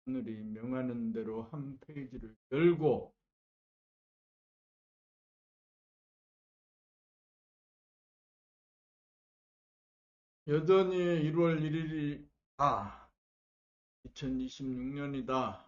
하늘이 명하는 대로 한 페이지를 열고 여전히 1월 1일이 2026년이다.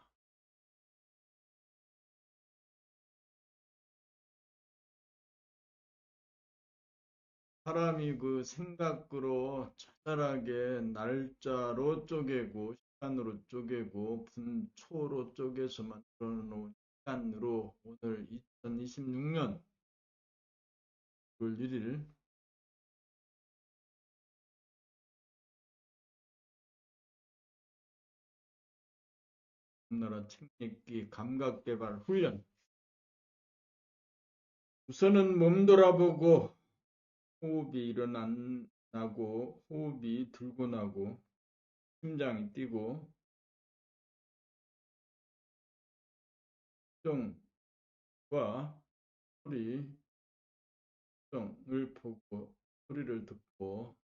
사람이 그 생각으로 처절하게 날짜로 쪼개고 시간으로 쪼개고 분초로 쪼개서 만들어 놓은 시간으로 오늘 2026년 1월 1일 우리나라 책 읽기 감각 개발 훈련. 우선은 몸 돌아보고 호흡이 일어나고 호흡이 들고 나고 심장이 뛰고 정과 소리, 정을 보고 소리를 듣고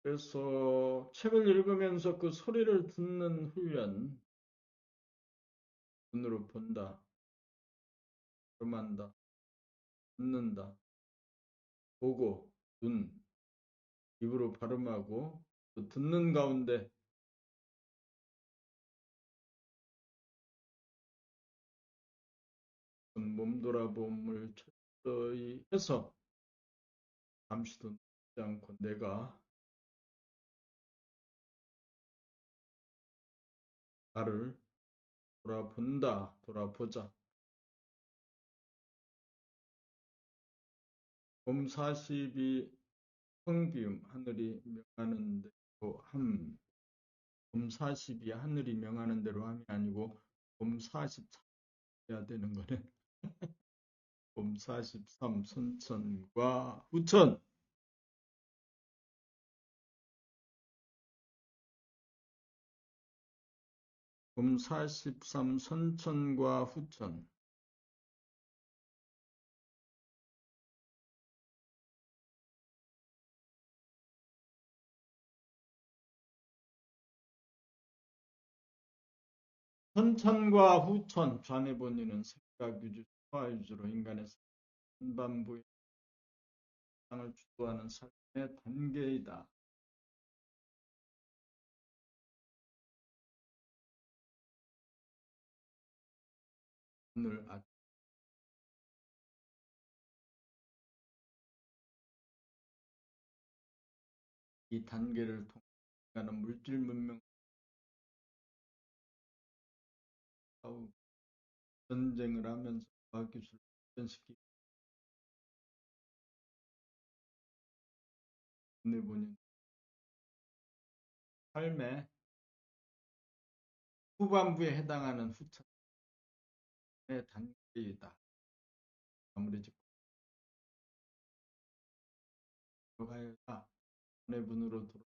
그래서 책을 읽으면서 그 소리를 듣는 훈련, 눈으로 본다, 발음한다, 듣는다, 보고, 눈, 입으로 발음하고 또 듣는 가운데 몸 돌아봄을 철저히 해서 잠시도 놓지 않고 내가 나를 돌아본다, 돌아보자. 봄 42 성비움 하늘이 명하는 대로 함. 봄 42 하늘이 명하는 대로 함이 아니고 봄 43 해야 되는 거네. 봄 43 선천과 후천. 봄 43 선천과 후천. 선천과 후천 좌뇌 본인은 생각 위주, 소화 위주로 인간의 선반부의 상을 주도하는 삶의 단계이다. 오늘 이 단계를 통해 인간은 물질 문명 싸우고 전쟁을 하면서 과학기술을 발전시키기 때문에 본인 삶의 후반부에 해당하는 후천의 단계이다. 마무리 짓고 들어가야 내분으로 들어.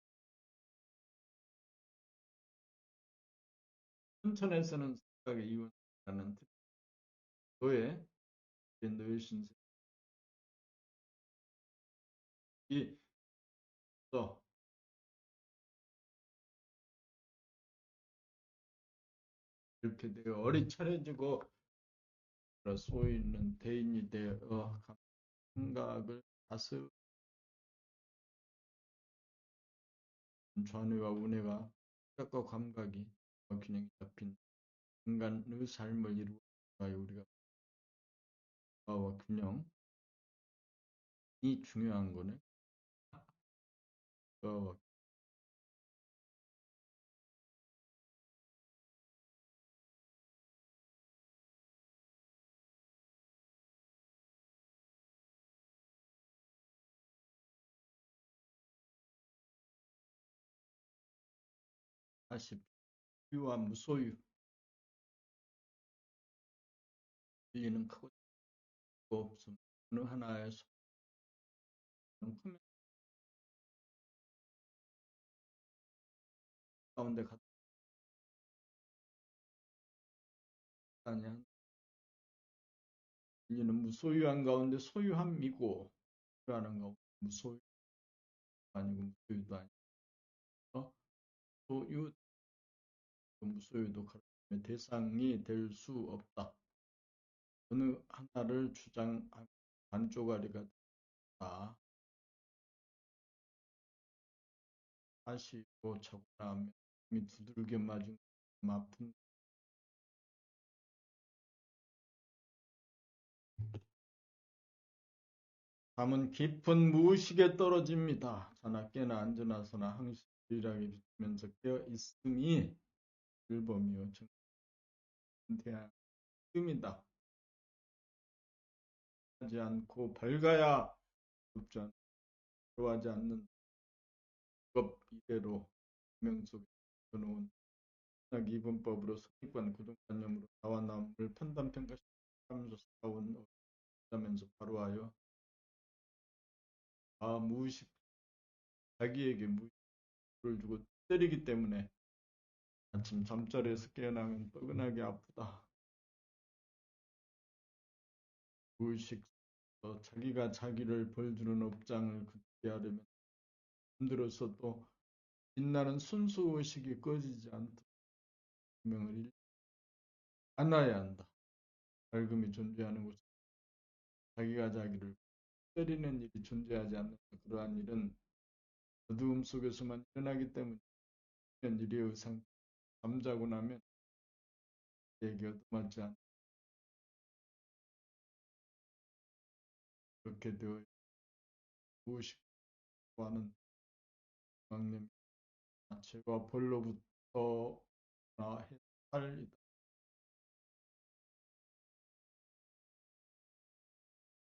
천천에서는 생각의 이원이라는 노예, 노예 신세이 또 이렇게 되어 어리차려지고 쏘 있는 대인이 되어 감각을 다스리는 좌뇌와 우뇌가 생각과 감각이 균형이 잡힌 인간의 삶을 이루어가요. 우리가 과와 균형이 중요한 거네. 어, 40 소유와 무소유 진리는 크고 없음 어느 하나의 소유는 크면 가운데 가다냐. 진리는 무소유한 가운데 소유함이고 소유하는 가운데 무소유 아니고 무소유도 아니고 소유, 무소유도 가르침의 대상이 될 수 없다. 어느 하나를 주장하면 반쪽아리가 된다. 하시고 자고 나면 이미 두들겨 맞은 아픈 밤은 깊은 무의식에 떨어집니다. 자나 깨나 앉아나서나 항시 유일하게 비치면서 깨어 있음이 일범이요 정대한 뜸이다. 하지 않고 밝아야 없지 않고 하지 않는 법 이대로 명 속에 넣어놓은 이분법으로 선입관 고정관념으로 나와 남을 판단평가하면서 싸운 다면서 바로하여 무의식 자기에게 무의식을 주고 때리기 때문에 아침 잠자리에서 깨어나면 뻐근하게 아프다. 무의식 자기가 자기를 벌주는 업장을 굳게 하려면 힘들어서도 빛나는 순수의식이 꺼지지 않도록 명을 잃지 않아야 한다. 밝음이 존재하는 곳에 자기가 자기를 때리는 일이 존재하지 않는다. 그러한 일은 어두움 속에서만 일어나기 때문에 이런 일의 의상 잠자고 나면 내게 얻어맞지 않다. 그렇게 되어 무의식과는 망념 죄와 벌로부터 해탈이다.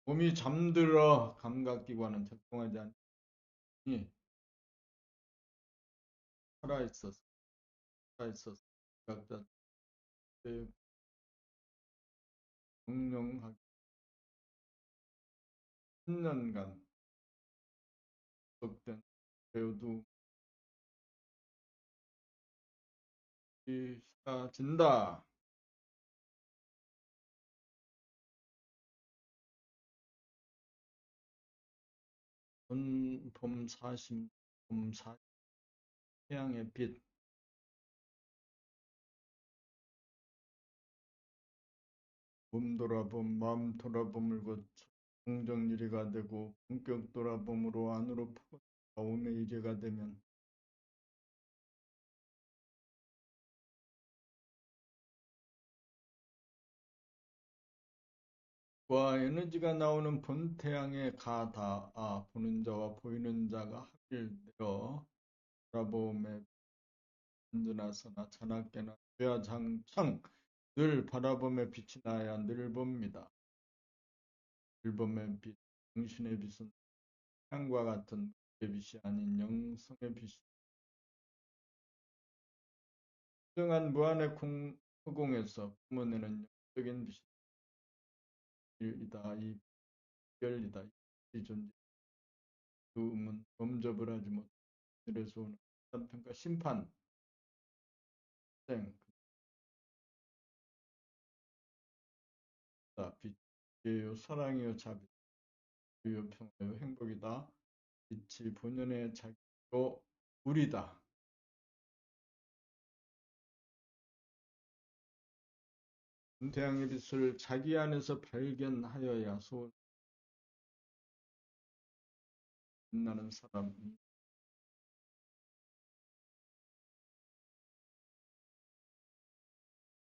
몸이 잠들어 감각기관은 작동하지 않니 살아있어서 각자 명령하게 10년간 지속된 배우도 사라진다. 봄 사심, 봄 사, 태양의 빛, 몸 돌아봄, 마음 돌아봄을 거쳐 공정일이가 되고 본격 돌아봄으로 안으로 파고 다음의 일이가 되면 과 에너지가 나오는 본태양의 가다아 보는 자와 보이는 자가 합일되어 바라봄에 언제나서나 자나깨나 죄와장창 늘 바라봄에 빛이 나야 늘 봅니다. 늘 봄의 빛, 당신의 빛은 태양과 같은 빛이 아닌 영성의 빛이 특정한 무한의 허공에서 뿜어내는 영적인 빛이다. 이 별이다. 이 존재. 그 음은 범접을 하지 못한 들에서 오는 평가 심판 생 빛이요 사랑이요 자비요 평화요 행복이다. 빛이 본연의 자기로 우리다. 태양의 빛을 자기 안에서 발견하여야 소원 빛나는 사람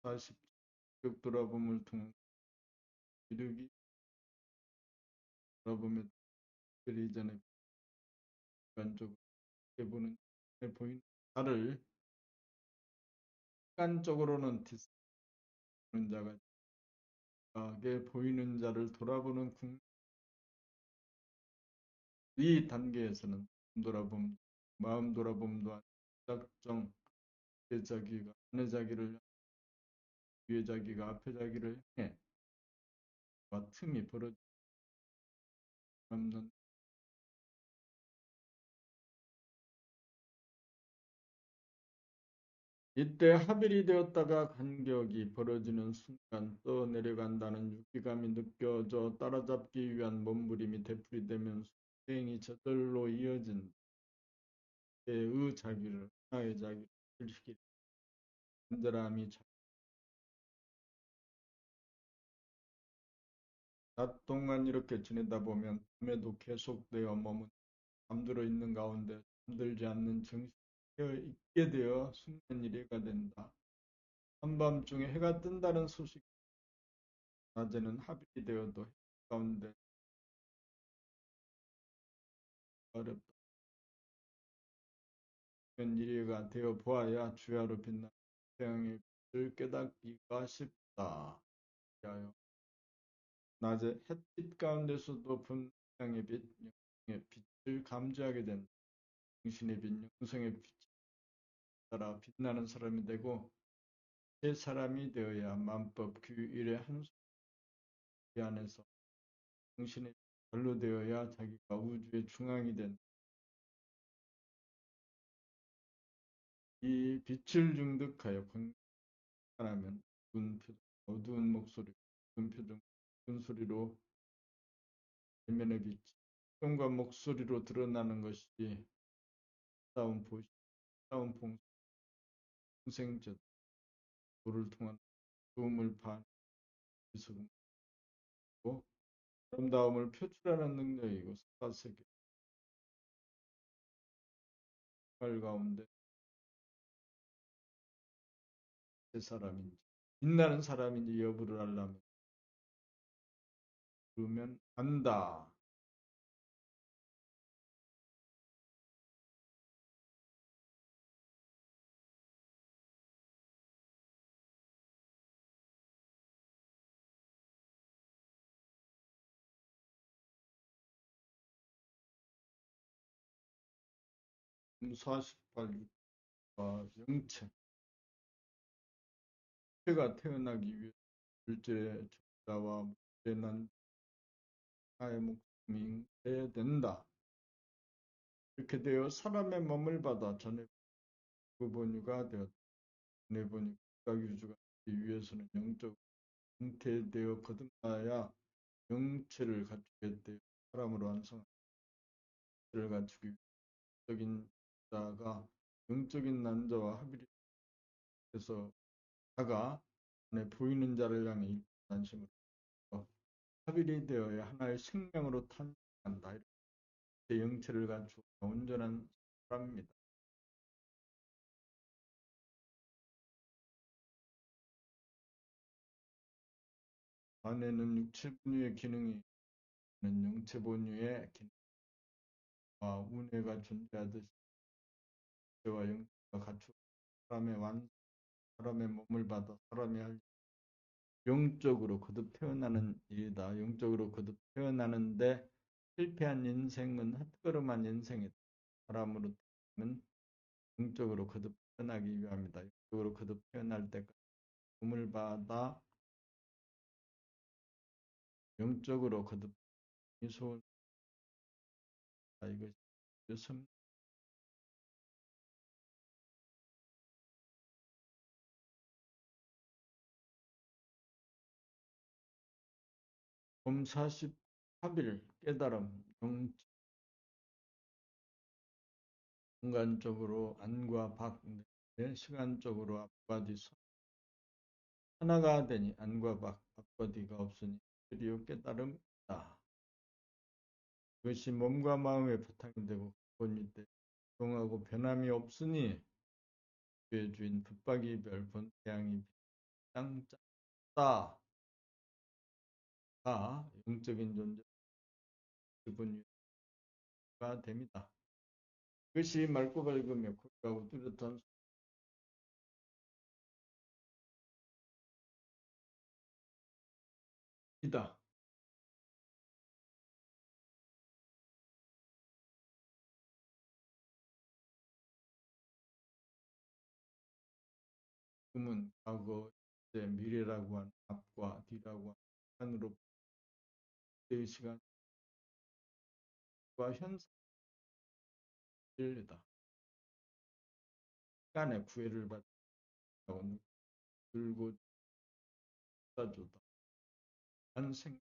40적 돌아봄을 통한 이르기 돌아보며 특별히 이전에 객관적으로 보는 보이는 자를 객관적으로는 보는 자가 게 보이는 자를 돌아보는 이 단계에서는 돌아봄, 마음 돌아봄도 작정 내 자기가 내 자기를 위에 자기가 앞에 자기를 향해 틈이 벌어지지 않는 이때 합일이 되었다가 간격이 벌어지는 순간 떠내려간다는 유기감이 느껴져 따라잡기 위한 몸부림이 되풀이되면서 수행이 저절로 이어진다. 의 자기를 하나의 자기를 실시키 간절함이 낮 동안 이렇게 지내다 보면 밤에도 계속되어 머문 잠들어 있는 가운데 잠들지 않는 정신이 깨어 있게 되어 숙면 일해가 된다. 한밤중에 해가 뜬다는 소식 낮에는 합일이 되어도 해 가운데 어렵다. 숙면 일해가 되어 보아야 주야로 빛나는 태양의 빛을 깨닫기가 쉽다. 하여 낮에 햇빛 가운데서도 분 태양의 빛, 영성의 빛을 감지하게 된다. 정신의 빛, 영성의 빛 따라 빛나는 사람이 되고 새 사람이 되어야 만법 규율의 한 소리 안에서 정신의 별로 되어야 자기가 우주의 중앙이 된 이 빛을 중득하여 방관하면 어두운 표정, 어두운 목소리, 어두운 표정, 어두운 소리로 대면의 빛이 표정과 목소리로 드러나는 것이 싸움 보시, 싸움 봉생적 도를 통한 도움을 반 기술고 아름다움을 표출하는 능력이고 사세계 가운데 새 사람인지 빛나는 사람인지 여부를 알려면 그러면 안다. 48과 영체 가 태어나기 위해 둘째 적자와 문제는 하의 목숨이 돼야 된다. 이렇게 되어 사람의 몸을 받아 전에 구본유가 되었다. 전에 보니 국가유주가 되기 위해서는 영적 형태되어 거듭나야 영체를 갖추게 되어 사람으로 완성을 갖추기 위해 영적인 자가 영적인 난자와 합일이 돼서 자가 안에 보이는 자를 향해 일단심으로 합일이 되어야 하나의 생명으로 탄생한다. 이렇게 영체를 갖추고 온전한 사람입니다. 안에는 육체 분유의 기능이 있는 영체 분유의 기능과 운해가 존재하듯이 육체와 영체가 갖추고 사람의 몸을 받아 사람이 할 영적으로 거듭 태어나는 일이다. 영적으로 거듭 태어나는데 실패한 인생은 헛걸음한 인생이다. 사람으로 태어나면 영적으로 거듭 태어나기 위함이다. 영적으로 거듭 태어날 때까지 몸을 받아 영적으로 거듭 소원다. 이것이 봄 43일 깨달음 공간적으로 안과 밖 시간적으로 앞과 뒤 하나가 되니 안과 밖 앞과 뒤가 없으니 드디어 깨달음이다. 그것이 몸과 마음의 바탕이 되고 본이 때 동하고 변함이 없으니 그의 주인 붙박이별 본태양이 땅짜다. 영적인 존재 기분유가 됩니다. 그것이 맑고 밝으며 고귀하고 뚜렷한 이다. 꿈은 과거, 현재, 미래라고 하는 앞과 뒤라고 하는 시간으로 그때의 시간과 현실이다. 시간의 구애를 받고 들고 따주다. 한생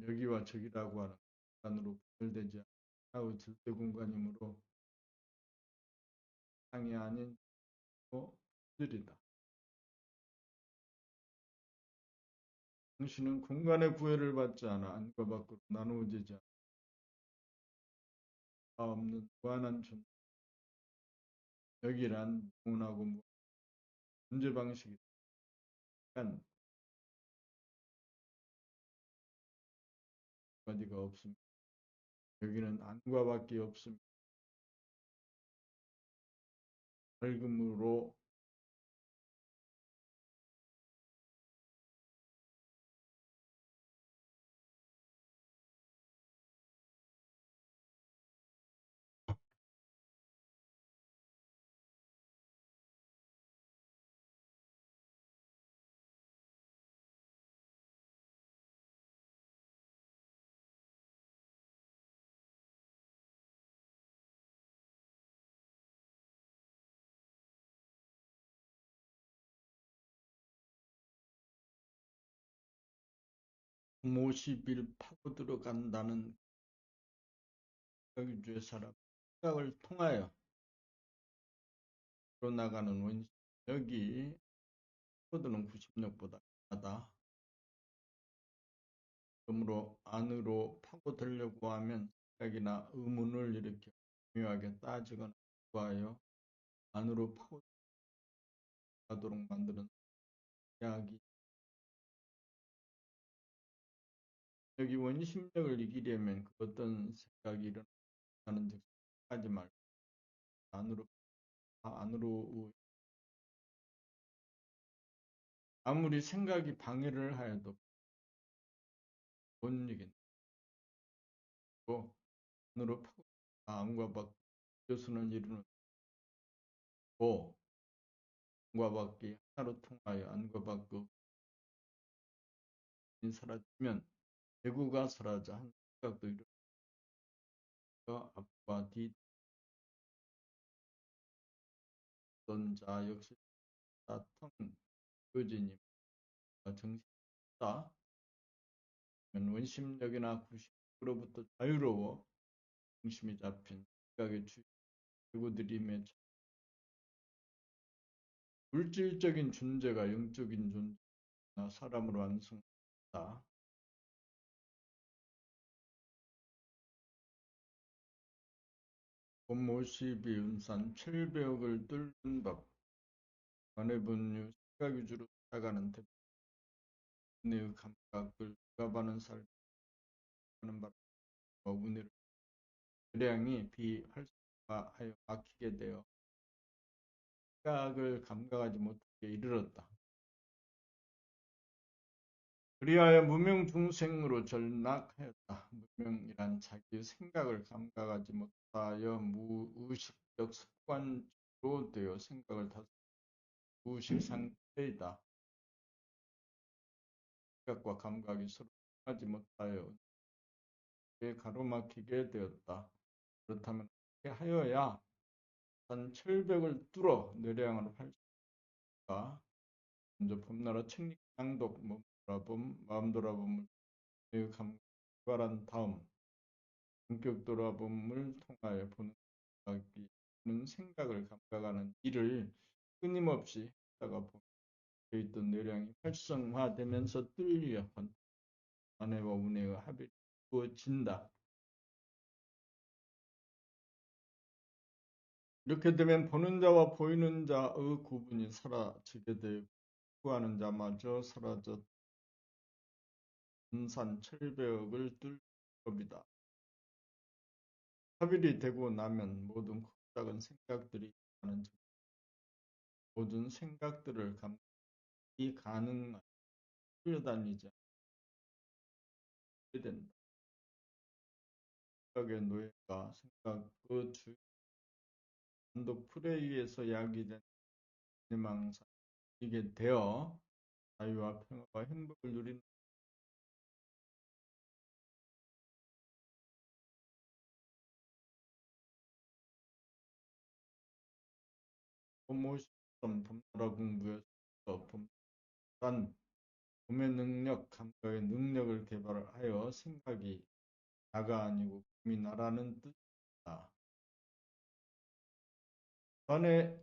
여기와 저기라고 하는 시간으로 분열되지 않고 좌우 절대 공간이므로 땅이 아닌 들이다. 당신은 공간의 구애를 받지 않아 안과 밖으로 나누어지지 않아 없는 무한한 존재. 여기란 무한하고 존재 방식이 단 어디가 없습니다. 여기는 안과 밖에 없습니다. 밝음으로 모시빌 파고 들어간다는 여기주의 사람 생각을 통하여 나가는 원심력이 코드는 90력보다 강하다. 그러므로 안으로 파고들려고 하면 생각이나 의문을 이렇게 중요하게 따지거나 하여 안으로 파고들도록 만드는 이야기. 여기 원심력을 이기려면 그 어떤 생각이 일어나는 즉 하지 말고 안으로 아무리 생각이 방해를 하여도 못 이긴다. 안으로 파고 안과 밖 교수는 이루는 안과 밖이 하나로 통하여 안과 밖의 사라지면 대구가 사라져 한 생각도 이루어 앞과 뒤 어떤 자 역시 다통 교진이 정신다 원심력이나 구심으로부터 자유로워 중심이 잡힌 생각의 주구들임에 물질적인 존재가 영적인 존재나 사람으로 완성한다. 본모시비 은산 철벽을 뚫는 법 관해분류 생각위주로 살아가는 대부분의 감각을 가반은 살아가는 바람과 운해를 대량이 비활성화하여 막히게 되어 생각을 감각하지 못하게 이르렀다. 그리하여 무명중생으로 전락하였다. 무명이란 자기의 생각을 감각하지 못하여 무의식적 습관으로 되어 생각을 다스리는 무의식 상태이다. 생각과 감각이 서로 하지 못하여 가로막히게 되었다. 그렇다면 어떻게 하여야 한 철벽을 뚫어 뇌량을 활성화 먼저 봄나라 책립 양독 마음 돌아봄을 감발한 다음 본격 돌아봄을 통하여 보는 생각을 감각하는 일을 끊임없이 하다가 보게 있던 뇌량이 활성화되면서 뚫려 만해와 운해의 합이 이루어진다. 이렇게 되면 보는 자와 보이는 자의 구분이 사라지게 되고 구하는 자마저 사라졌 은산 철벽을 뚫을 법이다. 합일이 되고 나면 모든 큰 작은 생각들이 하는 모든 생각들을 감각이 가능한 끌려다니지 않게 된다. 생각의 노예가 생각 그 주 단독 프레이에서 야기된 희망상 이게 되어 자유와 평화와 행복을 누리는 모시점 봄나라 공부에서 봄단 봄의 능력, 감각의 능력을 개발하여 생각이 나가 아니고 봄이 나라는 뜻 전에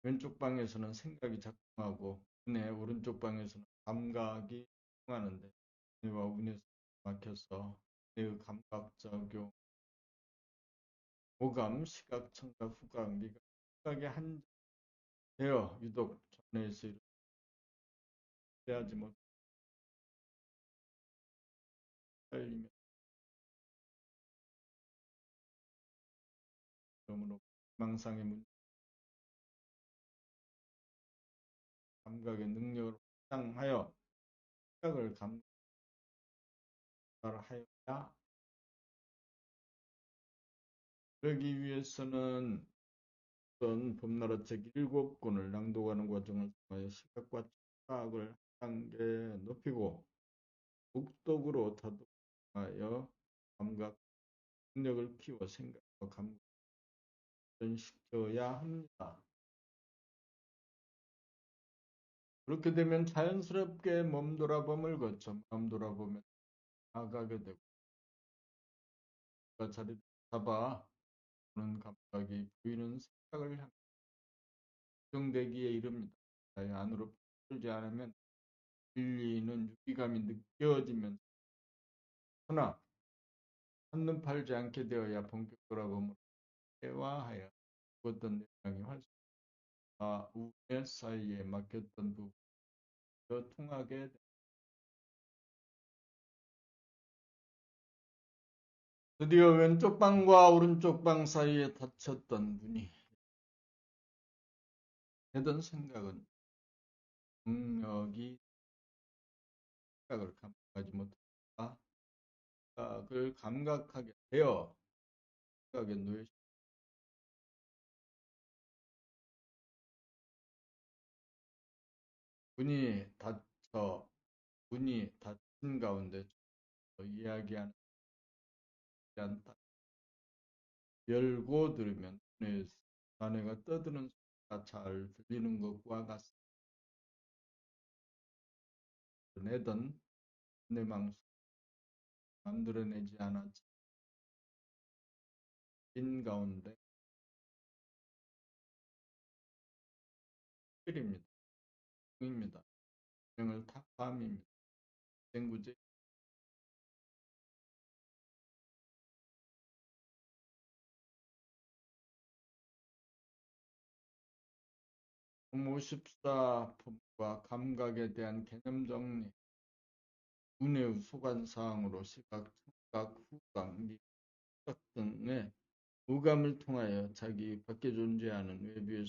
왼쪽 방에서는 생각이 작동하고 운의 오른쪽 방에서는 감각이 통하는데 운과 운에서 막혀서 내 감각적용, 오감, 시각, 청각, 후각, 미각, 후각의 한 되어 유독 전에서 이루어야지 못하면 그러므로 망상의 문 감각의 능력을 확장하여 시각을 감각하여야 그러기 위해서는 어떤 범나라 책 7권을 낭독하는 과정을 통하여 시각과 청각을 한 단계 높이고 독독으로 다독하여 감각 능력을 키워 생각과 감각을 발전시켜야 합니다. 그렇게 되면 자연스럽게 몸 돌아봄을 거쳐 마음 돌아보면 나아가게 되고 자리를 잡아 보는 감각이 보이는 생각을 향해 정되기에 이릅니다. 나의 안으로 풀지 않으면 진리는 유기감이 느껴지면서 그러나 한눈 팔지 않게 되어야 본격 돌아봄으로 대화하여 어떤 내용이 활성화 우의 사이에 막혔던 부분이 통하게 됩니다. 드디어 왼쪽 방과 오른쪽 방 사이에 닫혔던 문이 되던 생각은 능력이 생각을 감각하지 못하다가 생각을 감각하게 되어 생각에 놓여 문이 닫혀 문이 닫힌 가운데 이야기하는 않다. 열고 들으면 아내가 떠드는 소리가 잘 들리는 것과 같습니다. 내던 내 망상 만들어내지 않았지. 빈 가운데 필입니다. 입니다. 명을 탁함입니다. 생구제 54 품과 감각에 대한 개념 정리 운의 소관사항으로 시각, 청각, 후각, 미각 등의 오감을 통하여 자기 밖에 존재하는 외부의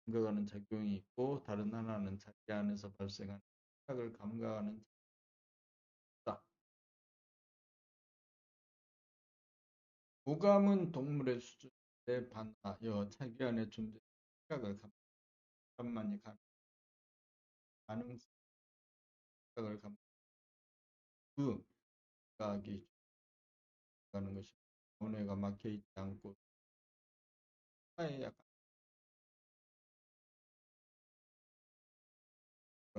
감각하는 작용이 있고 다른 하나는 자기 안에서 발생하는 생각을 감각하는 작용이다. 오감은 동물의 수준에 반하여 자기 안에 존재하는 생각을 감각만이 가능성을 감각 그 생각이 가는 것이 원회가 막혀 있지 않고 하에 약간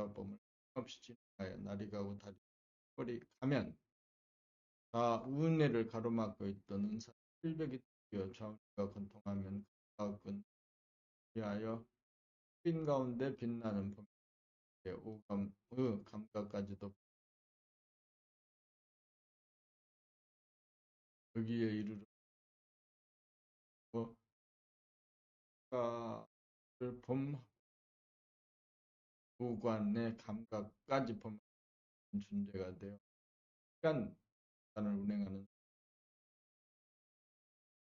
돌아봄을 없이 지나가야 날이 가고 다리 꼬리 가면 다 우은혜를 가로막고 있던 은사 필벽이 뛰어 좌우가 관통하면 가은 위하여 빈 가운데 빛나는 범위의 오감의 감각까지도 거기에 이르러 감각을 오관의 감각까지 범하는 존재가 되어 시간을 운행하는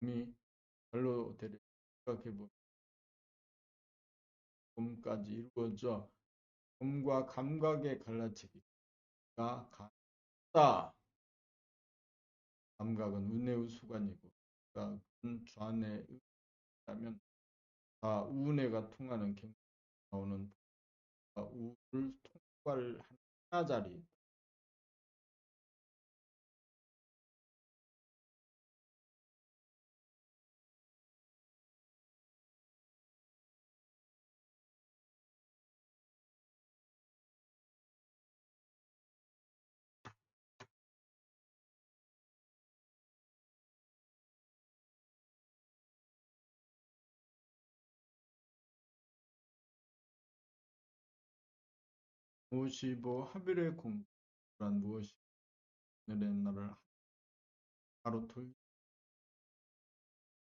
몸이 별로 대려 생각해보면 몸까지 이루어져 몸과 감각의 갈라치기가 가능하다. 감각은 운의 수관이고 감각은 좌뇌에 있다면 다 우뇌가 통하는 경계에 나오는 우를 통과하는 하나짜리 55 하늘의 공간 무엇이 하늘의 나라를 하루 돌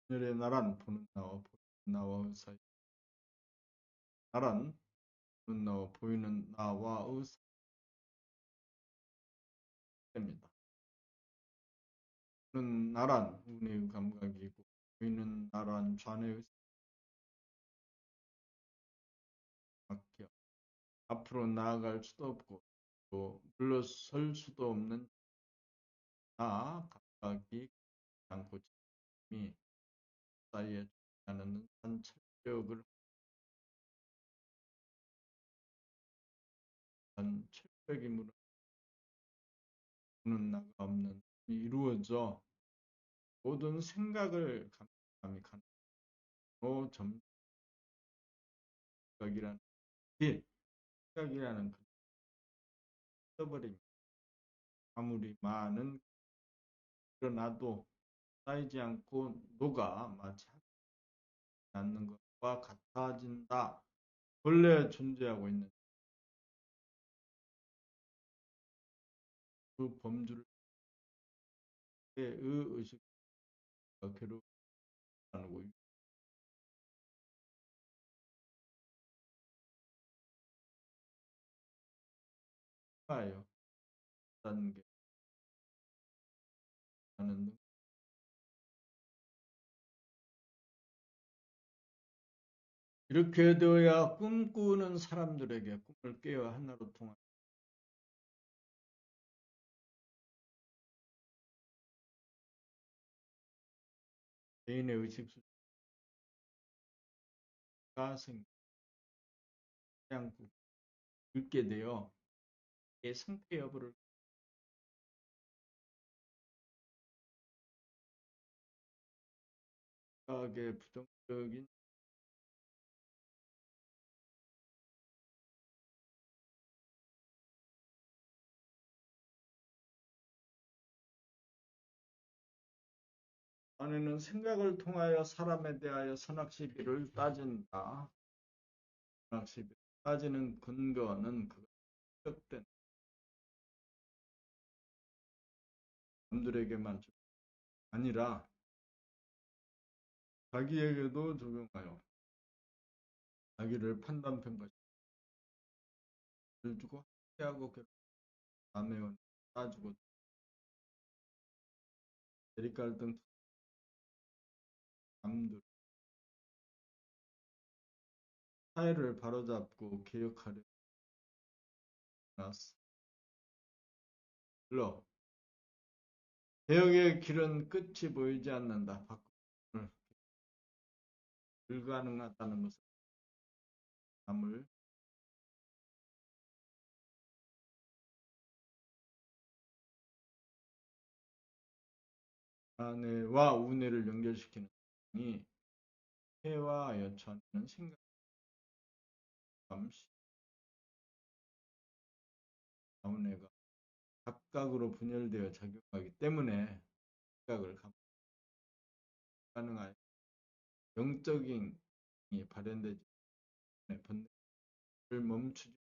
하늘의 나란 보는 나와 보이는 나와의 사이 나란 보는 나와 보이는 나와의 사이입니다. 보는 나란 운의 감각이고 보이는 나란 좌뇌의 각격 앞으로 나아갈 수도 없고 또 물러설 수도 없는 나 감각이 않고 이 사이에 존재하는 한 철벽을 한 철벽이 무너지는 나가 없는 이루어져 모든 생각을 감히 가능로 점각이라는 길 생각이라는 그 떠버림 아무리 많은 일어나도 쌓이지 않고 녹아 마치 않는 것과 같아진다. 본래 존재하고 있는 그 범주를 의식과 괴롭다는 거예요. 다는 게 하는 이렇게 되어야 꿈꾸는 사람들에게 꿈을 깨어 하나로 통한 개인의 의식 수가 그냥 굵게 되어 상태 여부를 생각의 부정적인 안에는 생각을 통하여 사람에 대하여 선악시비를 따진다. 선악시비 따지는 근거는 그 축적된 남들에게만 아니라 자기에게도 적용하여 자기를 판단 평가를 주고 하고 남의 따지고 대립갈등 남들 사회를 바로잡고 개혁하려 나왔어. 물론 개혁의 길은 끝이 보이지 않는다. 바꾸는 불가능하다는 것을 남을 아내와 우뇌를 연결시키는 이 해와 여천은 생각, 감시, 아우뇌가 각각으로 분열되어 작용하기 때문에 생각을 가능한 영적인 발현되지 번뇌를 멈추지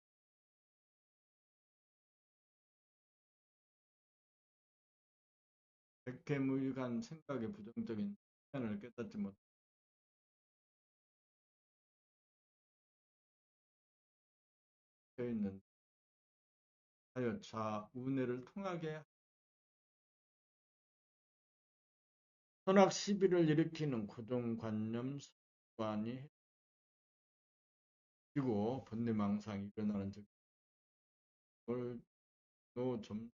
백해무익한 생각의 부정적인 측면을 깨닫지 못해 있는 하여 좌우뇌를 통하게 선악 시비를 일으키는 고정관념 습관이 그리고 번뇌망상이 일어나는 즉을 점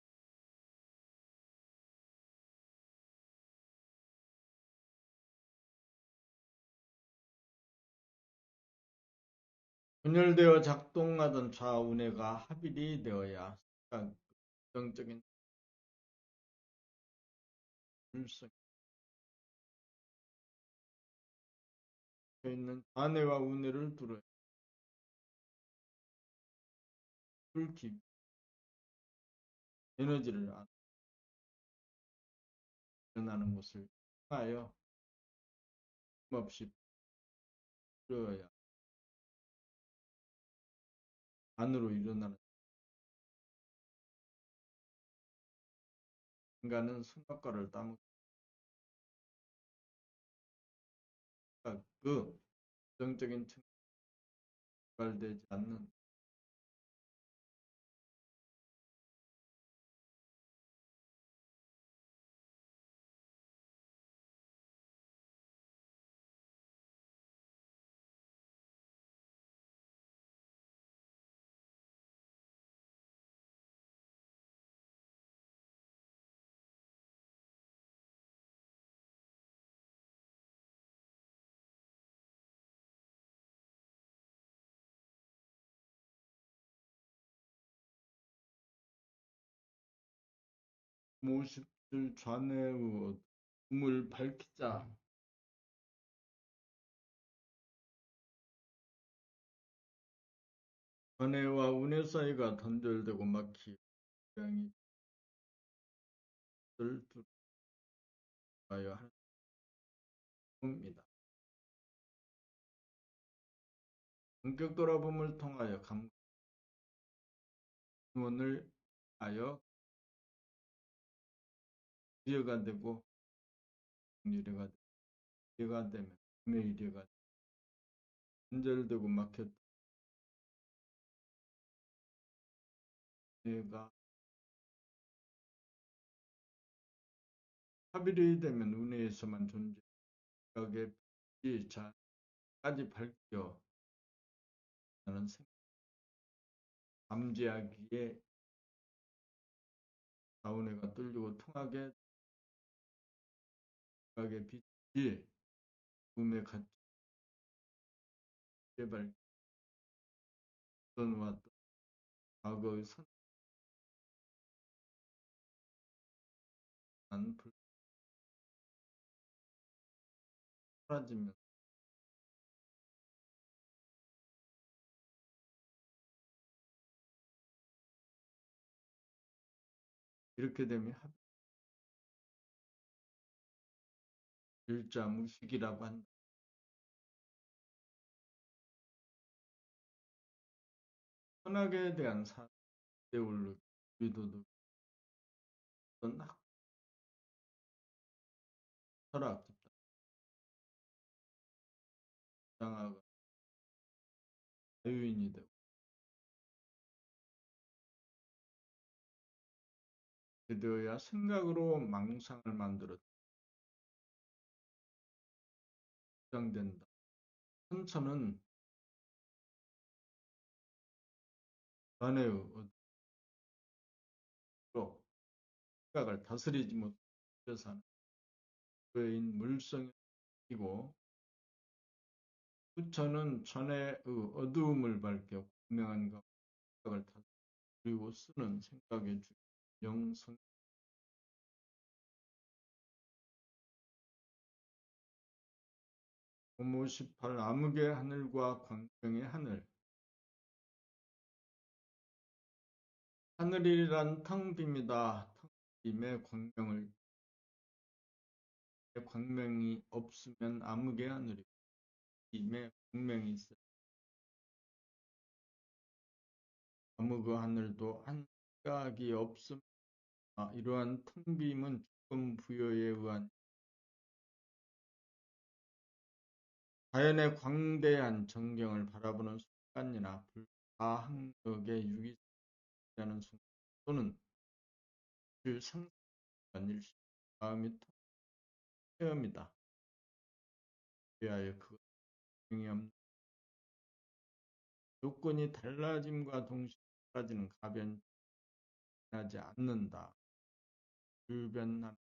분열되어 작동하던 좌우뇌가 합일이 되어야 긍정적인 불성이 있는 좌뇌와 우뇌를 두루 뚫기 에너지를 일어나는 것을 통하여 힘없이 풀어야 안으로 일어나는 인간은 선악과를 따먹 그 부정적인 측면이 발되지 않는 모십들 좌뇌의 꿈을 밝히자. 좌뇌와 우뇌 사이가 단절되고 막히 고양이 들 들어가야 하는 겁니다. 본격 돌아봄을 통하여 감원을 하여 유래가 되고 유래가 되고 유래가 되면 유래가 단절되고 막혔던 뇌가 합일이 되면 우뇌에서만 존재하게 자까지 밝혀 나는 감지하기에 좌우뇌가 뚫리고 통하게 빛이 꿈에 같이 밝히던 왔던 과거의 선한 불 사라지면 이렇게 되면 일자 무식이라고 한다. 선악에 대한 사대 올르기, 의도도 어떤 철학, 집단화가 자유인이 되고 되어야 생각으로 망상을 만들어 주장된다. 선천은 자네의 어디로 생각을 다스리지 못해서 하는 인 물성이고 부처는 천의 어두움을 밝혀 분명한 생각을 다스리고 쓰는 생각의 영성 호모 18 암흑의 하늘과 광명의 하늘 하늘이란 텅 빕니다. 텅 빔에 광명이 없으면 암흑의 하늘이고 빔에 광명이 있어요. 암흑의 하늘도 한 시각이 없음 이러한 텅 빔은 주권 부여에 의한 자연의 광대한 전경을 바라보는 순간이나 불가항력의 유기하는 순간 또는 상상한 일시 마음이 체험이다. 그리하여 그것이 없는 조건이 달라짐과 동시에 사라지는 가변하지 않는다. 불변하고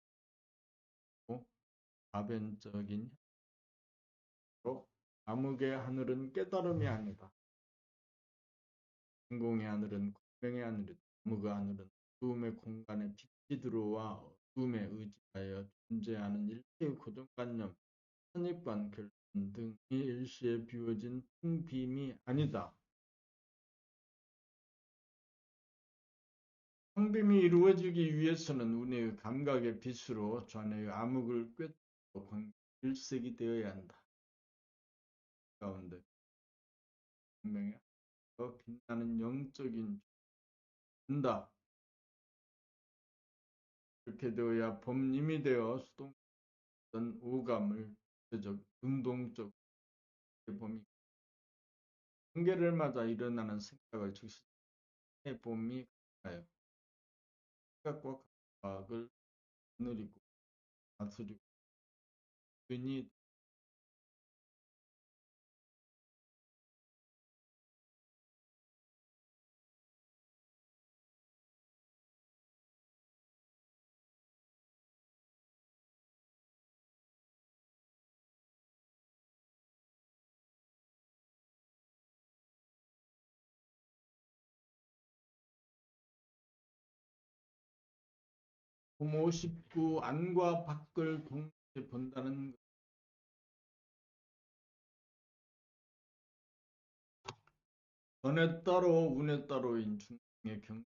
가변적인 현상으로 암흑의 하늘은 깨달음이 아니다. 인공의 하늘은 광명의 하늘이다. 암흑의 하늘은 어둠의 공간에 빛이 들어와 어둠에 의지하여 존재하는 일체의 고정관념, 선입관, 결론 등이 일시에 비워진 텅 빔이 아니다. 텅 빔이 이루어지기 위해서는 운의 감각의 빛으로 좌뇌의 암흑을 꿰뚫고 일색이 되어야 한다. 가운데 분명히 더 빛나는 영적인 된다. 이렇게 되어야 법림이 되어 수동적인 오감을 구체적, 능동적 범위 한계를 맞아 일어나는 생각을 즉시 해봄이 가요. 생각과 감각을 느리고 다스리고 괜히 호모 19 안과 밖을 동시에 본다는 것. 전에 따로 운에 따로인 중의 경향이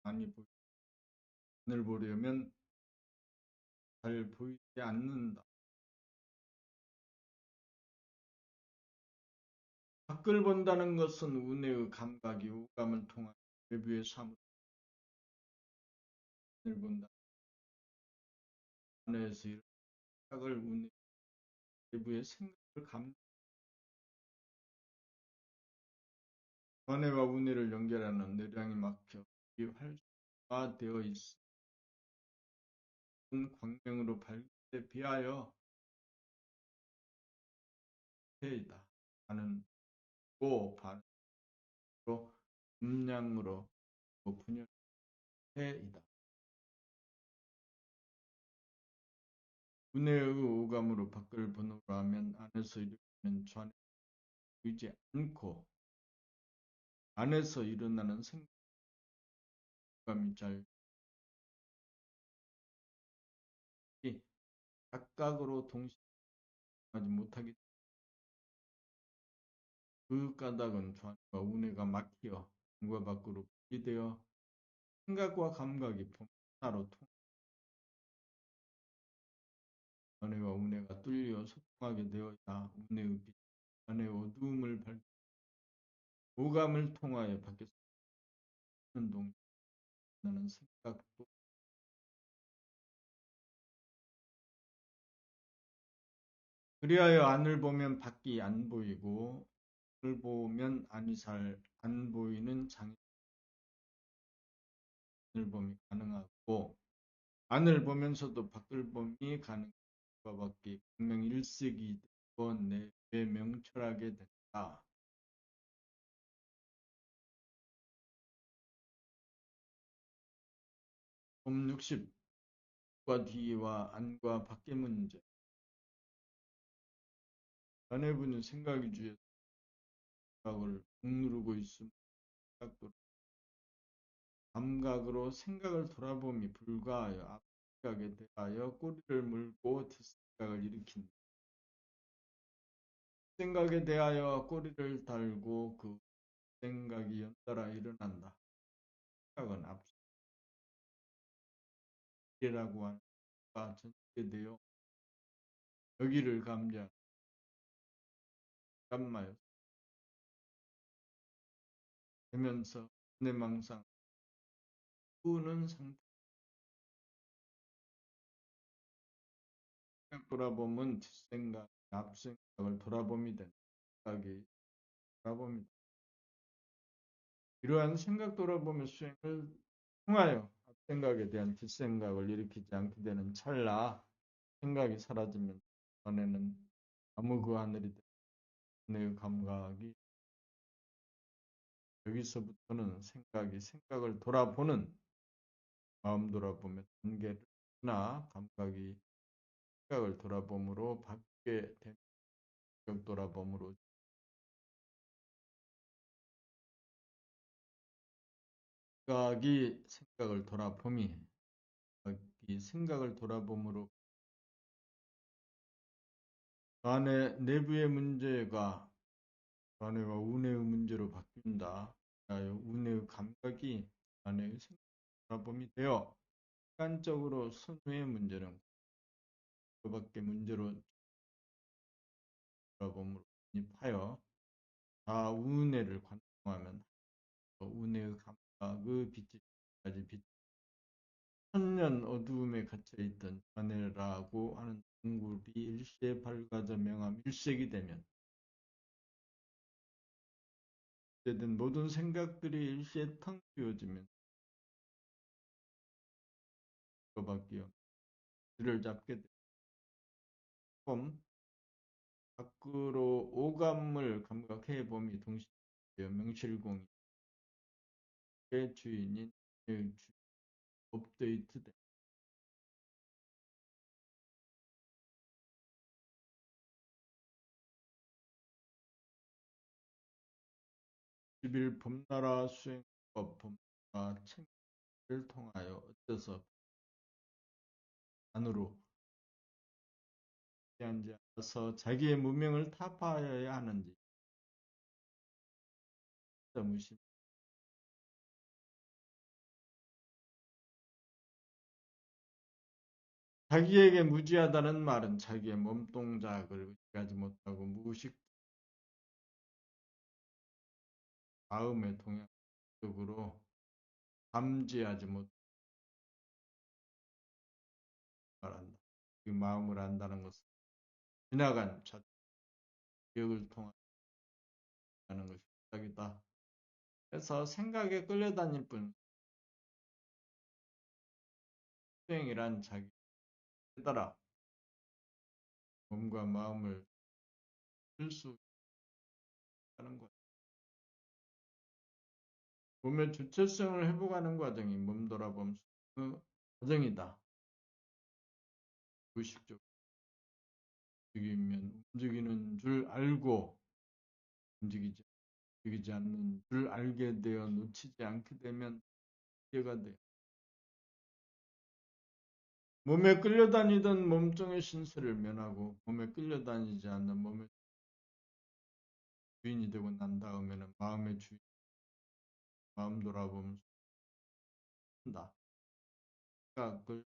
많이 보이는 을 보려면 잘 보이지 않는다. 밖을 본다는 것은 운의 감각이 오감을 통한 외부의 사물을 본다. 안에서 이런 생각을 운의 외부의 생각을 전해와 운해를 연결하는 내장이 막혀 이 활성화되어 있는 광명으로 발견에 비하여 해이다. 반은 고 반으로 음량으로 분열 해이다. 운해의 오감으로 밖을 번호로 하면 안에서 일어나는 전에 보이지 않고 안에서 일어나는 생각감이 잘 각각으로 동시에 하지 못하기 그 까닭은 전과 운해가 막히어 안과 밖으로 분리되어 생각과 감각이 하나로 전해와 운해가 뚫려 소통하게 되어야 운해의 빛, 전해의 어두움을 밝히고 오감을 통하여 밖에서 동나는 생각도 그리하여 안을 보면 밖이 안 보이고 밖을 보면 안이 잘 안 보이는 장애를 범이 가능하고 안을 보면서도 밖을 범이 가능한 것밖에 분명일색이 되고 내외 명철하게 된다. 봄 60과 뒤와 안과 밖의 문제 자네분은 생각 위주의 생각을 억누르고 있음 생각도 감각으로 생각을 돌아봄이 불가하여 앞생각에 대하여 꼬리를 물고 뒷생각을 일으킨다. 생각에 대하여 꼬리를 달고 그 생각이 연달아 일어난다. 생각은 앞생각이라고 하는 바 전제되어 여기를 감지하는 감마요. 되면서 내망상 후는 상태 돌아보면 뒷생각, 앞생각을 돌아봄이 된다. 생각이 돌아봅니다. 이러한 생각 돌아보며 수행을 통하여 앞생각에 대한 뒷생각을 일으키지 않게 되는 찰나 생각이 사라지면 전에는 아무 그 하늘이 내 감각이 여기서부터는 생각이 생각을 돌아보는 마음 돌아보며 단계를 하나 감각이 생각을 돌아봄으로 받게 되는 생각 돌아봄으로 생각이 생각을 돌아봄이 이 생각을 돌아봄으로 안의 내부의 문제가 안해와 운해의 문제로 바뀐다. 운해의 감각이 안해의 생각 돌아봄이 되어 객관적으로 선후의 문제는 그밖에 문제로 돌아봄으로 진입하여 자운해를 관통하면 운해의 감각의 빛이 까지 빛 천년 어두움에 갇혀있던 자네라고 하는 동굴이 일시에 밝아져 명암 일색이 되면 어쨌든 모든 생각들이 일시에 텅 비워지면 그거밖에 없는 줄을 잡게 되고 밖으로 오감을 감각해 봄이 동시에 명실공히 주인인 업데이트돼. 10일 봄나라 수행법 봄나라 책을 통하여 어째서 안으로 앉아서 자기의 무명을 타파하여야 하는지 무심. 자기에게 무지하다는 말은 자기의 몸동작을 의식하지 못하고 무의식 마음의 동향적으로 감지하지 못하고 말한다. 그 마음을 안다는 것은 지나간 기억을 통하는 것이 시작이다. 그래서 생각에 끌려다닐 뿐 수행이란 자기 깨달아 몸과 마음을 쓸 수 있다는 것. 몸의 주체성을 회복하는 과정이 몸돌아봄 그 과정이다. 무의식적으로 움직이는 줄 알고 움직이지 않는 줄 알게 되어 놓치지 않게 되면 이해가 돼. 몸에 끌려다니던 몸종의 신세를 면하고 몸에 끌려다니지 않는 몸의 주인이 되고 난 다음에는 마음의 주인, 마음 돌아보면서 한다. 생각을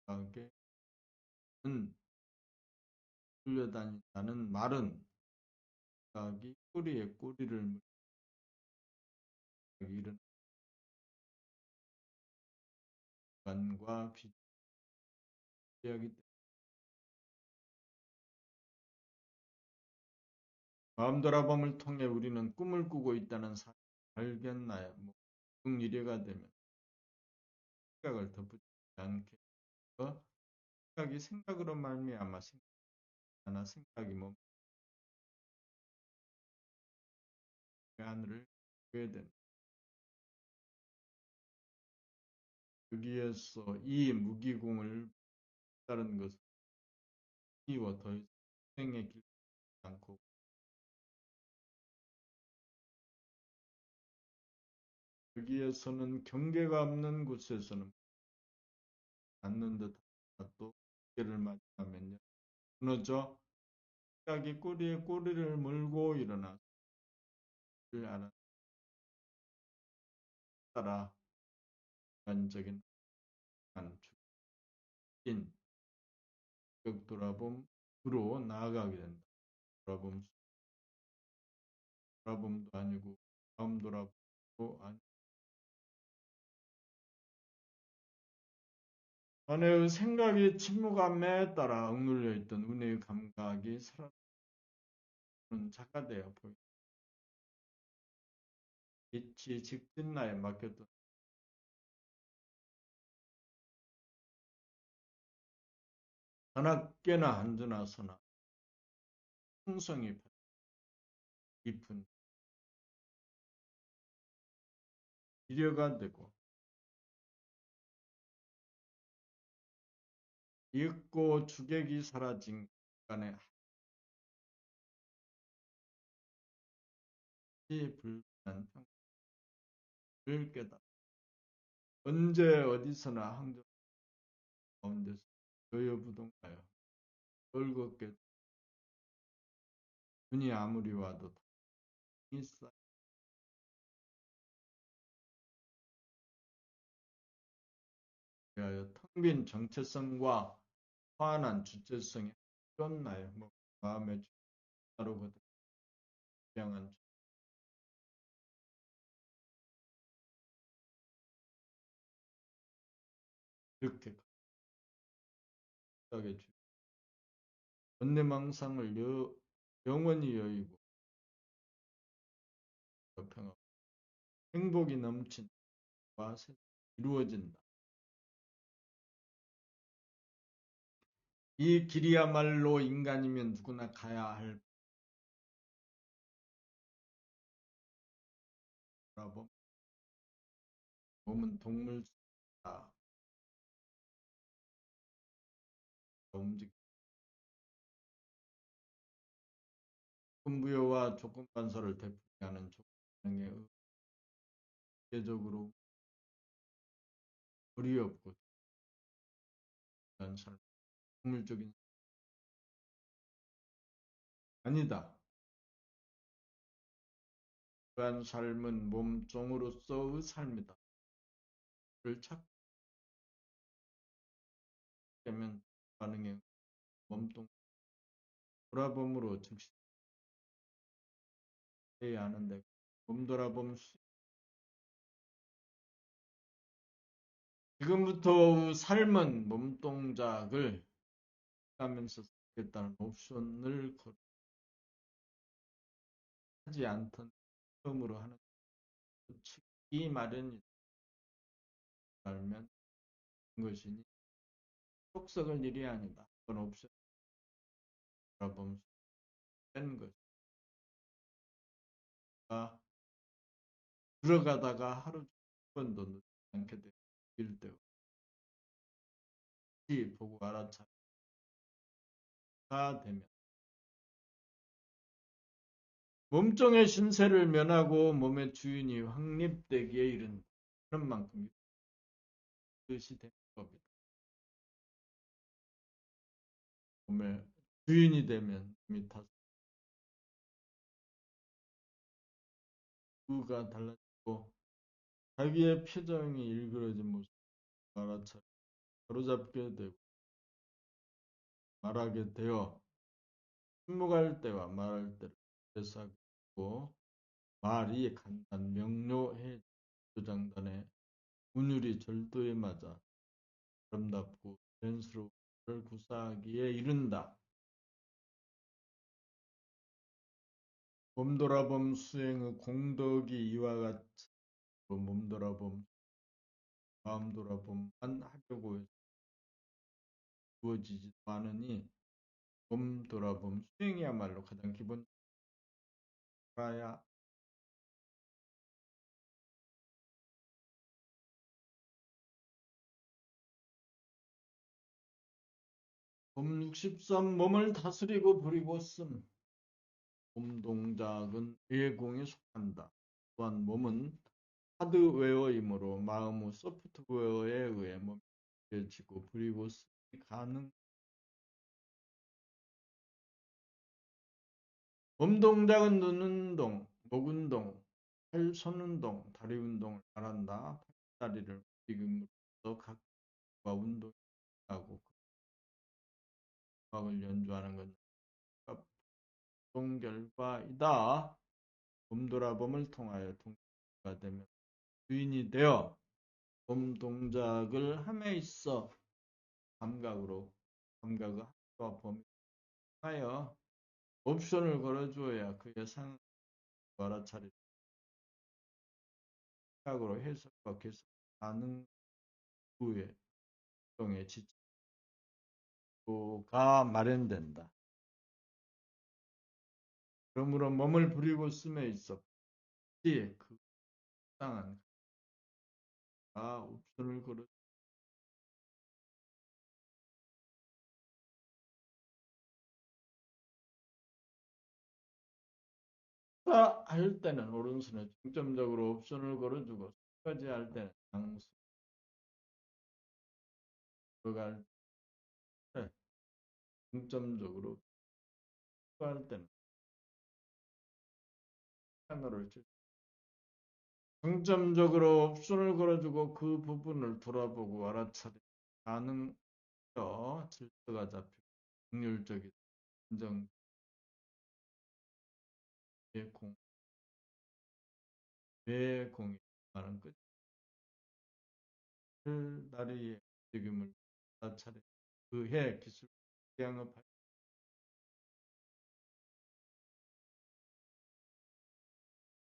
하게 끌려다닌다는 말은 생각이 꼬리에 꼬리를 물리는 관과 비교하기 때문에 마음 돌아봄을 통해 우리는 꿈을 꾸고 있다는 사실을 발견하여 이래가 되면 생각을 덧붙이지 않게 생각이 생각으로 말미암아 생각하나 생각이 몸의 하늘을 보게 된다. 여기에서 이 무기공을 따른 것은 이와 더 이상 생에 길지 않고 여기에서는 경계가 없는 곳에서는 않는 듯 또 경계를 맞이하면요 무너져 생각이 꼬리에 꼬리를 물고 일어나 알아 따라 인간적인 죽인 격 돌아봄으로 나아가게 된다. 돌아봄도 아니고 마음 돌아봄도 아니고 아내의 생각이 침묵함에 따라 억눌려 있던 은혜의 감각이 사라지는 작가되어 보인다. 빛이 직진나에 맡겼던 하나깨나 앉으나서나 풍성이 깊은 비려가 되고 잊고 주객이 사라진 간의 한시 불변한 평을 깨달아 언제 어디서나 항정 가운데서 여여부동하여 벌겋게 눈이 아무리 와도 당이 쌓여 텅 빈 정체성과 환한 주체성이 쫓나요. 마음의 주체로거든 양한 이렇게 하게 주 번뇌망상을 영원히 여의고 평화 행복이 넘친 것이 이루어진다. 이 길이야말로 인간이면 누구나 가야 할 거라고. 몸은 동물다. 움직임. 조건부여와 조건반사를 되풀이하는 조건행의 의례적으로 어리없고 삶, 동물적인 아니다. 그러한 삶은 몸종으로서의 삶이다. 를 찾게 되면 반응의 몸통 돌아봄으로 즉시 해야 하는데 몸돌아봄 지금부터 삶은 몸동작을 하면서 쓰겠다는 옵션을 하지 않던 처음으로 하는 치기 마련이 알면 것이니 속썩을 일이 아니다. 그건 옵션 돌아봄 되는 것이다. 들어가다가 하루 한 번도 늦지 않게 될 때가 보고 알아차리가 되면 몸종의 신세를 면하고 몸의 주인이 확립되기에 이른 그런 만큼 뜻이 된 겁니다. 몸의 주인이 되면 이미 다수가 달라지고 자기의 표정이 일그러진 모습 알아차리고 바로잡게 되고 말하게 되어 침묵할 때와 말할 때를 대사하고 말이 간단 명료해 조장단의 운율이 절도에 맞아 아름답고 자연스러운 를 구사하기에 이른다. 몸돌아봄 수행의 공덕이 이와 같이 몸돌아봄, 마음돌아봄만 하려고 해서 주어지지도 않으니 몸돌아봄 수행이야말로 가장 기본적으로 알아야 몸 63 몸을 다스리고 부리고 씀. 몸 동작은 예공에 속한다. 또한 몸은 하드웨어이므로 마음의 소프트웨어에 의해 몸이 지고 부리고 쓰기 가능. 몸 동작은 눈 운동, 목 운동, 팔, 손 운동, 다리 운동을 말한다. 팔다리를 움직임으로써 각과 운동하고 음악을 연주하는 건 합동 결과이다. 몸돌아봄을 통하여 동작가 되면 주인이 되어 몸 동작을 함에 있어 감각을 함과 범위 하여 옵션을 걸어주어야 그의 상황을 알아차릴 생각으로 해석과 개선 가능 후에 행동의 지표가 마련된다. 그러므로 몸을 부리고 씀에 있어 그 상한 옵션을 걸어 할 때는 오른손에 중점적으로 옵션을 걸어주고 까지 할 때는 양수 들어갈 때 중점적으로 할 때는 하나를 중점적으로 옵션을 걸어주고 그 부분을 돌아보고 알아차리 가능하여 질서가 잡히고 확률적인 안정 공 뇌공이 많은 끝을 다리에 움직임을 차례 그해 기술 양업할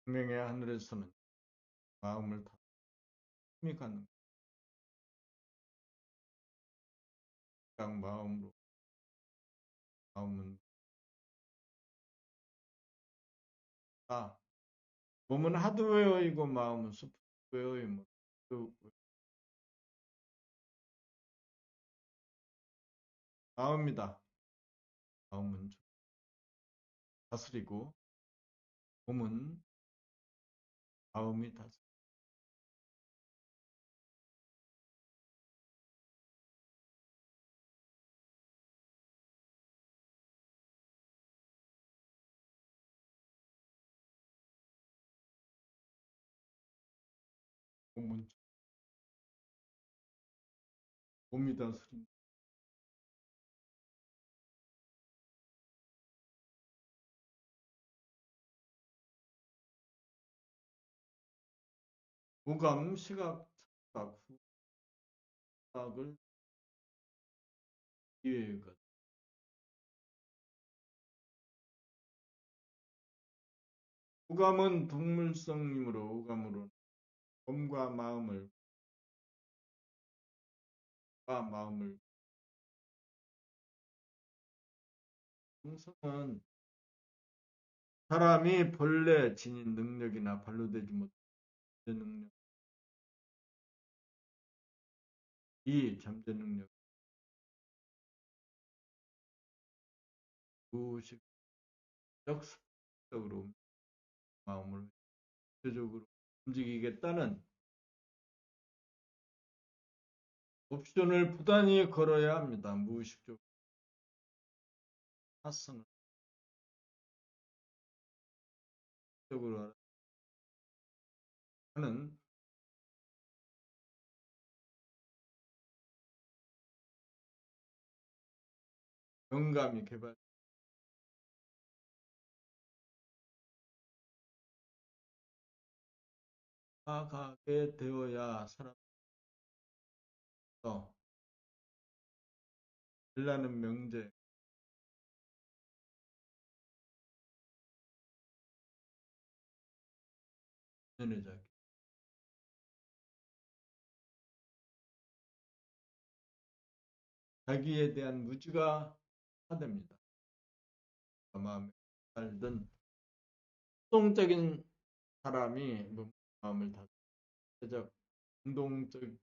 생명의 하늘에서는 마음을 다 힘이 가는 각 마음으로 마음은 다 몸은 하드웨어이고 마음은 소프트웨어이므로 그 마음이다. 마음은 다스리고 몸은 마음이 다스리고 몸은 몸이 다스린다. 오감, 시각, 착각, 후각을 이해해 것. 오감은 동물성이므로 오감으로 몸과 마음을 동성은 사람이 본래 지닌 능력이나 발로되지 못한 능력, 이 잠재 능력, 무의식적 습득으로 마음을 구체적으로 움직이겠다는 옵션을 부단히 걸어야 합니다. 무의식적으로 파선을 적으로 하는 영감이 개발하게 되어야 사람도 일라는 명제, 연애자 자기에 대한 무지가 하됩니다. 마음에 살던 수동적인 사람이 마음을 다스리적 운동적인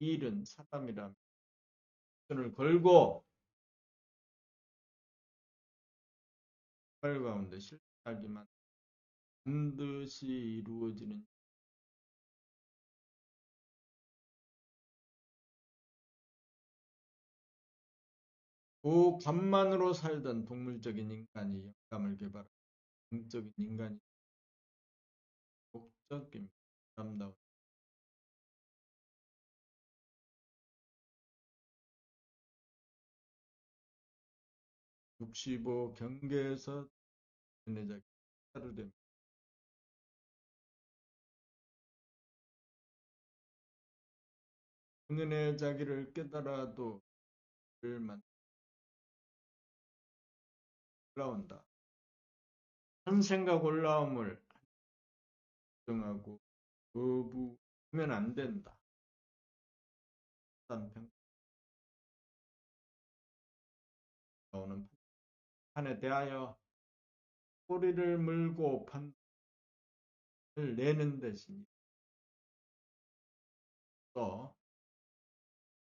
일은 사람이라면 손을 걸고 발 가운데 실패하기만 반드시 이루어지는 오감만으로 살던 동물적인 인간이 영감을 개발한 영적인 인간이 목적입니다. 아름다운 65 경계에서 연애자가 하루됩니다. 본인의 자기를 깨달아도 를 올라온다. 한 생각 올라옴을 정하고 거부하면 안 된다. 단평 나오는 판에 대하여 꼬리를 물고 판단을 내는 대신 또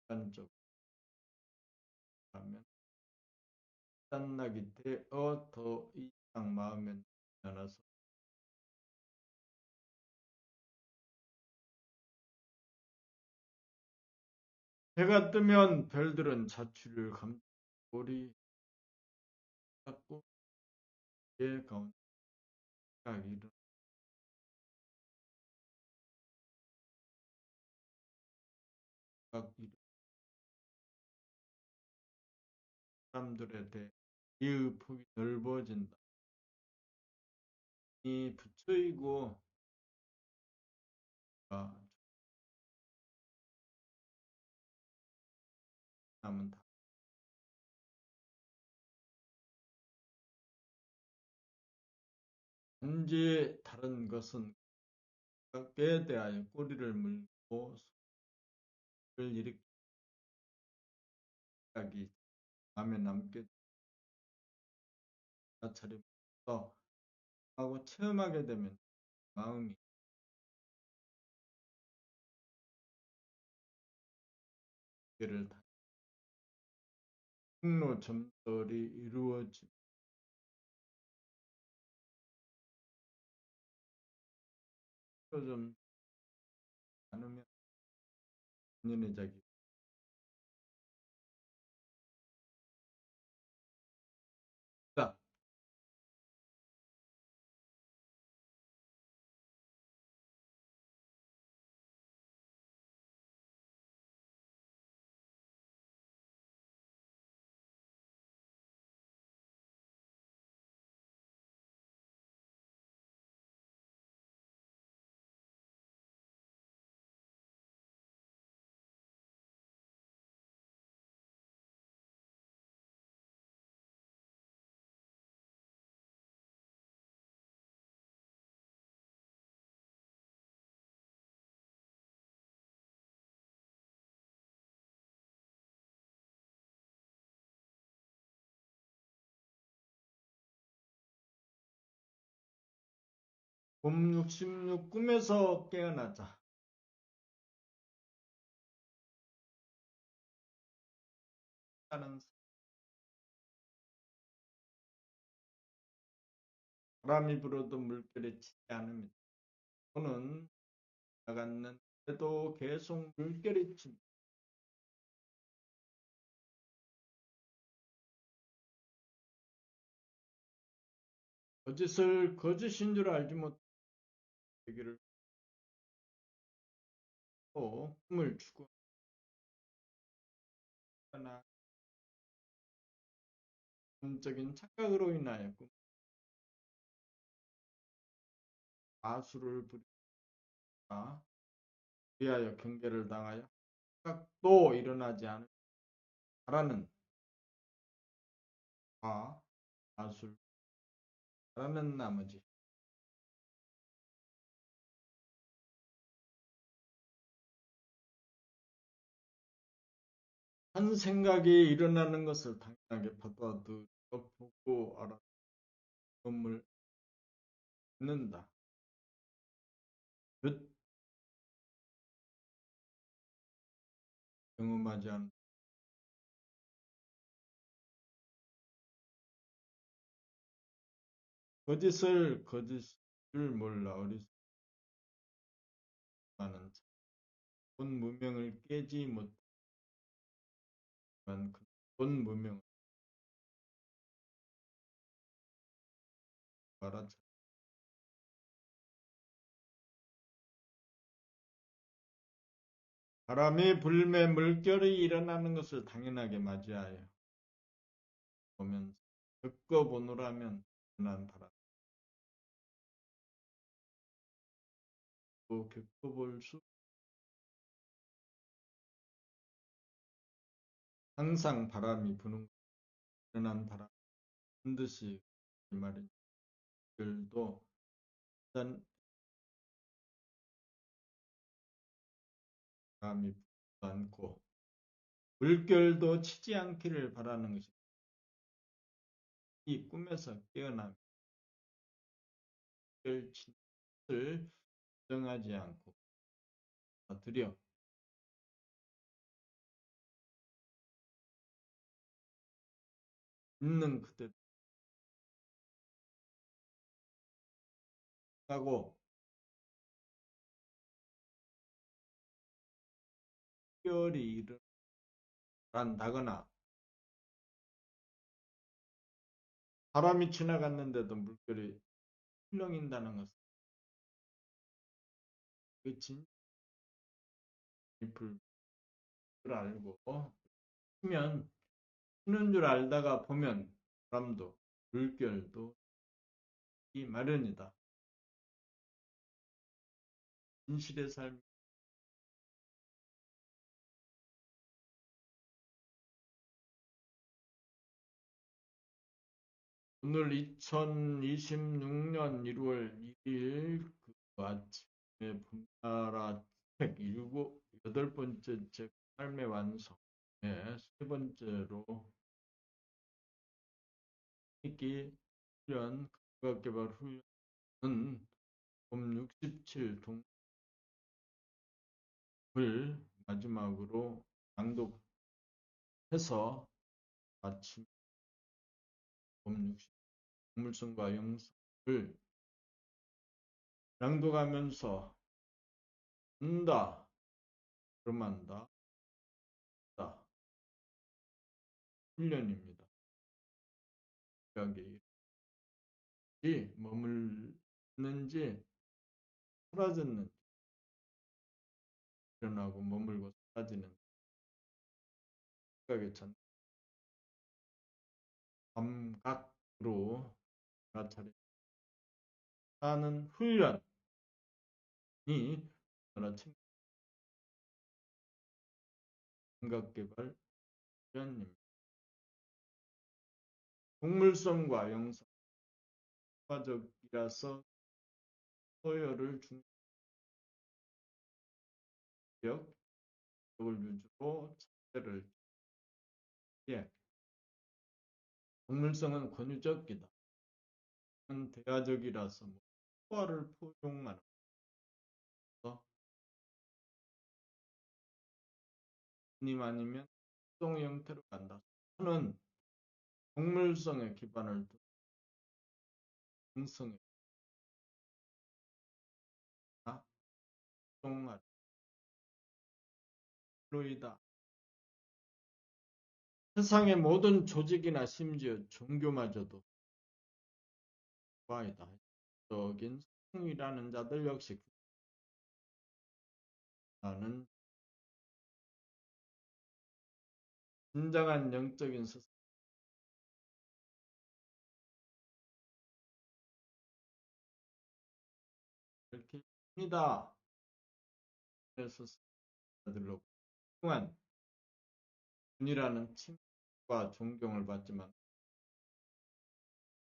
객관적으로 하면 짠나기 되어 더 이상 마음에 않아서 해가 뜨면 별들은 자취를 감돌이 잡고 예 가운데 이런 사람들에 대해 이의 폭이 넓어진다. 이 부처이고 하면 단지 다른 것은 각에 대하여 꼬리를 물고 소리를 일으키기 마음에 남게 차림부터 하고 체험하게 되면 마음이 개를 다 통로 점설이 이루어지고 좀 않으면 본인의 자기 자, 봄 66 꿈에서 깨어나자. 하는 바람이 불어도 물결이 치지 않습니다. 또는 나갔는데도 계속 물결이 칩니다. 거짓을 거짓인 줄 알지 못하기를 또 꿈을 추구하나 감적인 착각으로 인하여 마술을 부리다 위하여 경계를 당하여 착각도 일어나지 않으라는 마술 라는 나머지 한 생각이 일어나는 것을 당연하게 받아들여 보고 알아봄을 듣는다. 몇 경험하지 않은 거짓을 몰라 어리석어하는 본 무명을 깨지 못한 본 무명을 알아차 바람이 불매 물결이 일어나는 것을 당연하게 맞이하여 보면서 겪어보노라면 난 바람 또 겪어볼 수 항상 바람이 부는 일어난 바람 반드시 이 말은 들도 일단 바람이 불지 않고 물결도 치지 않기를 바라는 것이 이 꿈에서 깨어나면 물결 치는 것을 정하지 않고 들여 있는 그대로 하고 물결이 일어난다거나 바람이 지나갔는데도 물결이 흘렁인다는 것은 그 진입을 알고 치면 치는 줄 알다가 보면 바람도 물결도 이 마련이다. 진실의 삶 오늘 2026년 1월 1일 그 아침에 봄나라 책 8번째 책 삶의 완성의 세 번째로 읽기 훈련 감각개발 훈련은 봄 67 동을 마지막으로 낭독해서 아침 봄 60 동물성과 영성을 낭독하면서 한다, 그만다, 훈련입니다. 여기 머물는지 사라졌는지 일어나고 머물고 사라지는 생각의 감각으로 알아차리는 훈련이 감각개발 훈련입니다. 동물성과 영성, 화적이라서 소열을 중력을 위주로 차별을 동물성은 권위적이다. 대화적이라서 소화를 포용하는 님 아니면 활동 형태로 간다. 저는 동물성에 기반을 둔 영성에 활동하다. 로이다. 세상의 모든 조직이나 심지어 종교마저도 과이다. 적인 성이라는 자들 역시 나는 진정한 영적인 스승 이렇게 입니다. 그래서 스승들로 그동안 군이라는 칭과 존경을 받지만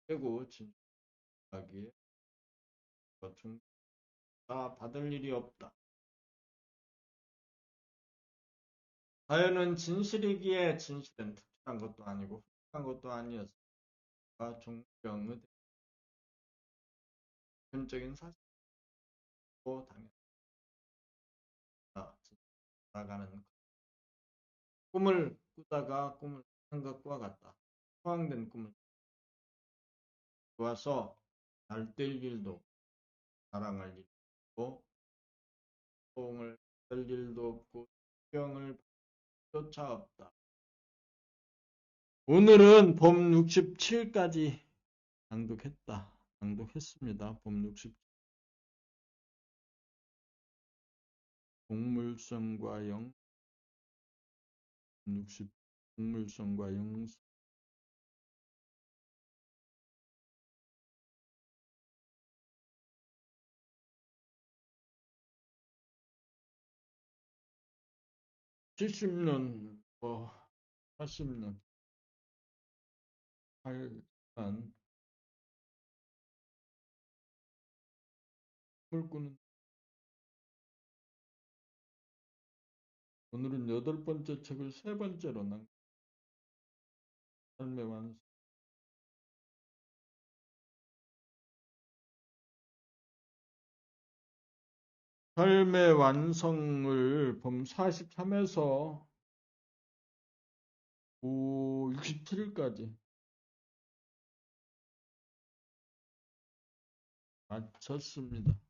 최고 진정하기에 다 받을 일이 없다. 자연은 진실이기에 진실은 특별한 것도 아니고 훌륭한 것도 아니었다. 존경의 보편적인 사실이고 당연하다. 나가는 꿈을 꾸다가 꿈을 꾼 것과 같다. 포항된 꿈을 좋아서 날뛸 일도 자랑할 일도 없고 소송을 할 일도 없고 수경을 조차 없다. 오늘은 봄 67까지 낭독했습니다. 봄 67. 동물성과 60 동물성과 영성 70년 80년 8년 꿈을 꾸는 오늘은 8번째 책을 3번째로 삶의 완성 삶의 완성을 봄 43에서 67일까지 마쳤습니다.